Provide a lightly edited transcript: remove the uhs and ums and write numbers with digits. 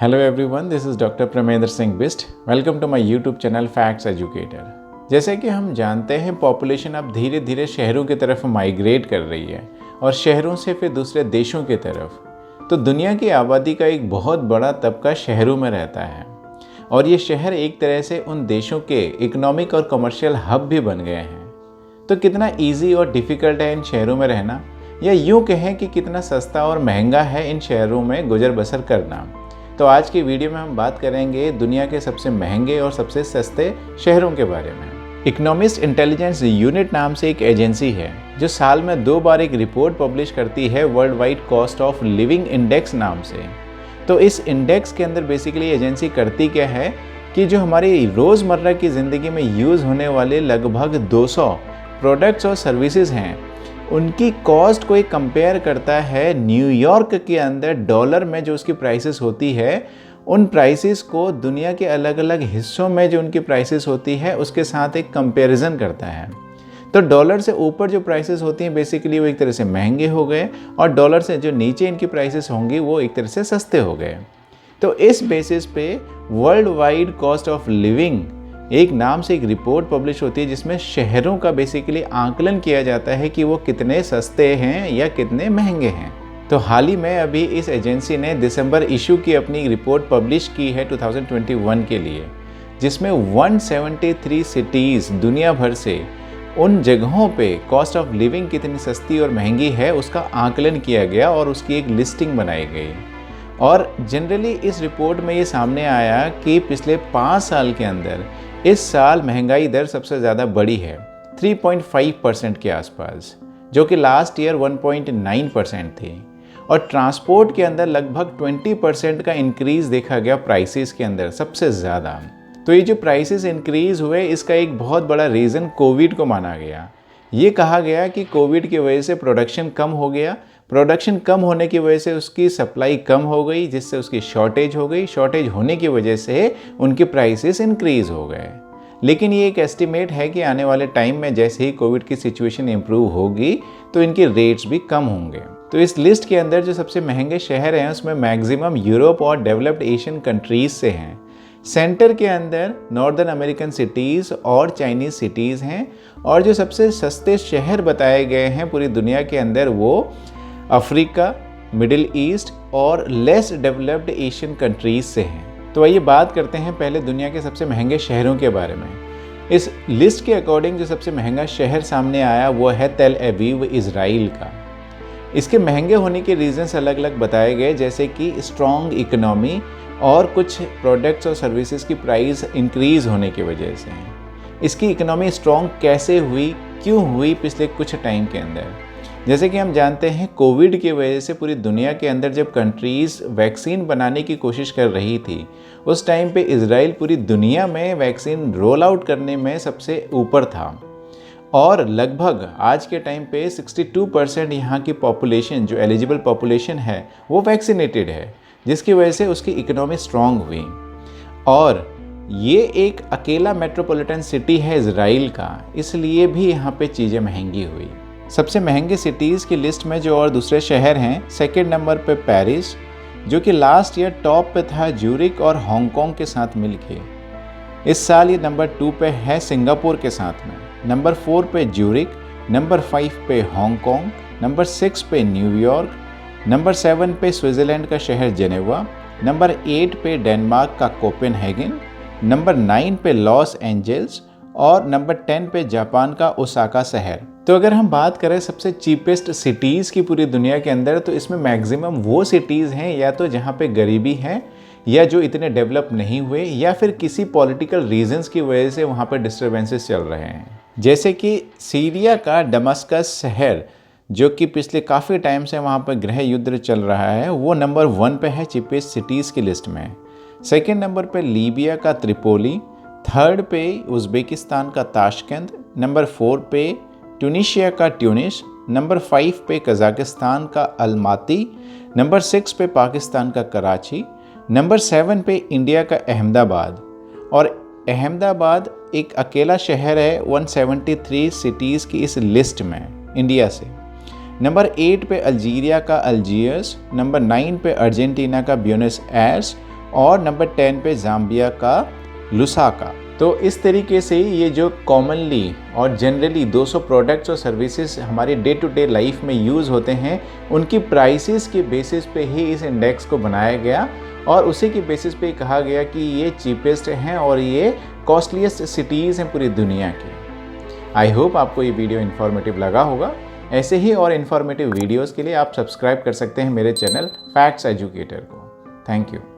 Hello everyone, this is doctor Pramendra Singh Bisht. Welcome to my YouTube channel Facts Educator. जैसे कि हम जानते हैं, पॉपुलेशन अब धीरे धीरे शहरों की तरफ माइग्रेट कर रही है और शहरों से फिर दूसरे देशों की तरफ। तो दुनिया की आबादी का एक बहुत बड़ा तबका शहरों में रहता है और ये शहर एक तरह से उन देशों के इकोनॉमिक और कमर्शियल हब भी बन गए हैं। तो कितना ईजी और डिफ़िकल्ट है इन शहरों में रहना, या यूँ कहें कि कितना सस्ता और महंगा है इन शहरों में गुजर बसर करना। तो आज की वीडियो में हम बात करेंगे दुनिया के सबसे महंगे और सबसे सस्ते शहरों के बारे में। इकोनॉमिस्ट इंटेलिजेंस यूनिट नाम से एक एजेंसी है जो साल में 2 बार एक रिपोर्ट पब्लिश करती है, world wide cost of living index नाम से। तो इस इंडेक्स के अंदर बेसिकली एजेंसी करती क्या है कि जो हमारी रोज़मर्रा की ज़िंदगी में यूज़ होने वाले लगभग 200 प्रोडक्ट्स और सर्विसेज हैं, उनकी कॉस्ट को कंपेयर करता है न्यूयॉर्क के अंदर डॉलर में जो उसकी प्राइसेस होती है, उन प्राइसेस को दुनिया के अलग अलग हिस्सों में जो उनकी प्राइसेस होती है उसके साथ एक कंपैरिजन करता है। तो डॉलर से ऊपर जो प्राइसेस होती हैं बेसिकली वो एक तरह से महंगे हो गए और डॉलर से जो नीचे इनकी प्राइसेस होंगी वो एक तरह से सस्ते हो गए। तो इस बेसिस पे world wide cost of living एक नाम से एक रिपोर्ट पब्लिश होती है जिसमें शहरों का बेसिकली आकलन किया जाता है कि वो कितने सस्ते हैं या कितने महंगे हैं। तो हाल ही में अभी इस एजेंसी ने दिसंबर इशू की अपनी रिपोर्ट पब्लिश की है 2021 के लिए, जिसमें 173 सिटीज़ दुनिया भर से उन जगहों पे कॉस्ट ऑफ लिविंग कितनी सस्ती और महंगी है उसका आकलन किया गया और उसकी एक लिस्टिंग बनाई गई। और जनरली इस रिपोर्ट में ये सामने आया कि पिछले 5 साल के अंदर इस साल महंगाई दर सबसे ज़्यादा बढ़ी है 3.5% के आसपास, जो कि लास्ट ईयर 1.9% थी। और ट्रांसपोर्ट के अंदर लगभग 20% का इंक्रीज़ देखा गया प्राइसेस के अंदर सबसे ज़्यादा। तो ये जो प्राइसेस इंक्रीज़ हुए इसका एक बहुत बड़ा रीज़न कोविड को माना गया। ये कहा गया कि कोविड की वजह से प्रोडक्शन कम हो गया, प्रोडक्शन कम होने की वजह से उसकी सप्लाई कम हो गई, जिससे उसकी शॉर्टेज हो गई, शॉर्टेज होने की वजह से उनके प्राइसेस इंक्रीज़ हो गए। लेकिन ये एक एस्टिमेट है कि आने वाले टाइम में जैसे ही कोविड की सिचुएशन इम्प्रूव होगी तो इनके रेट्स भी कम होंगे। तो इस लिस्ट के अंदर जो सबसे महंगे शहर हैं उसमें मैक्सिमम यूरोप और डेवलप्ड एशियन कंट्रीज़ से हैं। सेंटर के अंदर नॉर्दर्न अमेरिकन सिटीज़ और चाइनीज़ सिटीज़ हैं, और जो सबसे सस्ते शहर बताए गए हैं पूरी दुनिया के अंदर वो अफ्रीका, मिडिल ईस्ट और लेस डेवलप्ड एशियन कंट्रीज़ से हैं। तो आइए बात करते हैं पहले दुनिया के सबसे महंगे शहरों के बारे में। इस लिस्ट के अकॉर्डिंग जो सबसे महंगा शहर सामने आया वो है तेल अवीव, इज़राइल का। इसके महंगे होने के रीजंस अलग अलग बताए गए, जैसे कि स्ट्रॉन्ग इकोनॉमी और कुछ प्रोडक्ट्स और सर्विसेज की प्राइस इंक्रीज़ होने की वजह से। इसकी इकोनॉमी स्ट्रॉन्ग कैसे हुई, क्यों हुई पिछले कुछ टाइम के अंदर? जैसे कि हम जानते हैं कोविड की वजह से पूरी दुनिया के अंदर जब कंट्रीज़ वैक्सीन बनाने की कोशिश कर रही थी, उस टाइम पे इज़राइल पूरी दुनिया में वैक्सीन रोल आउट करने में सबसे ऊपर था। और लगभग आज के टाइम पे 62% यहाँ की पॉपुलेशन जो एलिजिबल पॉपुलेशन है वो वैक्सीनेटेड है, जिसकी वजह से उसकी इकोनॉमी स्ट्रॉन्ग हुई। और ये एक अकेला मेट्रोपॉलिटन सिटी है इज़राइल का, इसलिए भी यहाँ पे चीज़ें महंगी हुई। सबसे महंगे सिटीज़ की लिस्ट में जो और दूसरे शहर हैं, सेकंड नंबर पे पेरिस, जो कि लास्ट ईयर टॉप पे था ज्यूरिक और हांगकांग के साथ मिलके। इस साल ये नंबर 2 पे है सिंगापुर के साथ में। नंबर 4 पे ज्यूरिक, नंबर 5 पे हांगकांग, नंबर 6 पे न्यूयॉर्क, नंबर 7 पे स्विट्ज़रलैंड का शहर जेनेवा, नंबर 8 पे डेनमार्क का कोपेनहेगन, नंबर 9 पे लॉस एंजल्स और नंबर 10 पे जापान का ओसाका शहर। तो अगर हम बात करें सबसे चीपेस्ट सिटीज़ की पूरी दुनिया के अंदर, तो इसमें मैक्सिमम वो सिटीज़ हैं या तो जहाँ पे गरीबी है, या जो इतने डेवलप नहीं हुए, या फिर किसी पॉलिटिकल रीजंस की वजह से वहाँ पर डिस्टर्बेंसेस चल रहे हैं। जैसे कि सीरिया का दमिश्क शहर, जो कि पिछले काफ़ी टाइम से वहाँ पर गृह युद्ध चल रहा है, वो नंबर 1 पे है चीपेस्ट सिटीज़ की लिस्ट में। सेकेंड नंबर पे लीबिया का त्रिपोली, थर्ड पे उज़्बेकिस्तान का ताशकंद, नंबर 4 पे ट्यूनीशिया का ट्यूनिस, नंबर 5 पे कज़ाकिस्तान का अलमाती, नंबर 6 पे पाकिस्तान का कराची, नंबर 7 पे इंडिया का अहमदाबाद। और अहमदाबाद एक अकेला शहर है 173 सिटीज़ की इस लिस्ट में इंडिया से। नंबर 8 पे अल्जीरिया का अल्जीयर्स, नंबर 9 पे अर्जेंटीना का ब्यूनस एयर्स और नंबर 10 पे ज़ाम्बिया का लुसाका। तो इस तरीके से ये जो कॉमनली और जनरली 200 प्रोडक्ट्स और सर्विसेज हमारे डे टू डे लाइफ में यूज़ होते हैं, उनकी प्राइसेस के बेसिस पे ही इस इंडेक्स को बनाया गया और उसी के बेसिस पे कहा गया कि ये चीपेस्ट हैं और ये कॉस्टलीस्ट सिटीज़ हैं पूरी दुनिया की। आई होप आपको ये वीडियो इन्फॉर्मेटिव लगा होगा। ऐसे ही और इन्फॉर्मेटिव वीडियोज़ के लिए आप सब्सक्राइब कर सकते हैं मेरे चैनल फैक्ट्स एजुकेटर को। Thank you.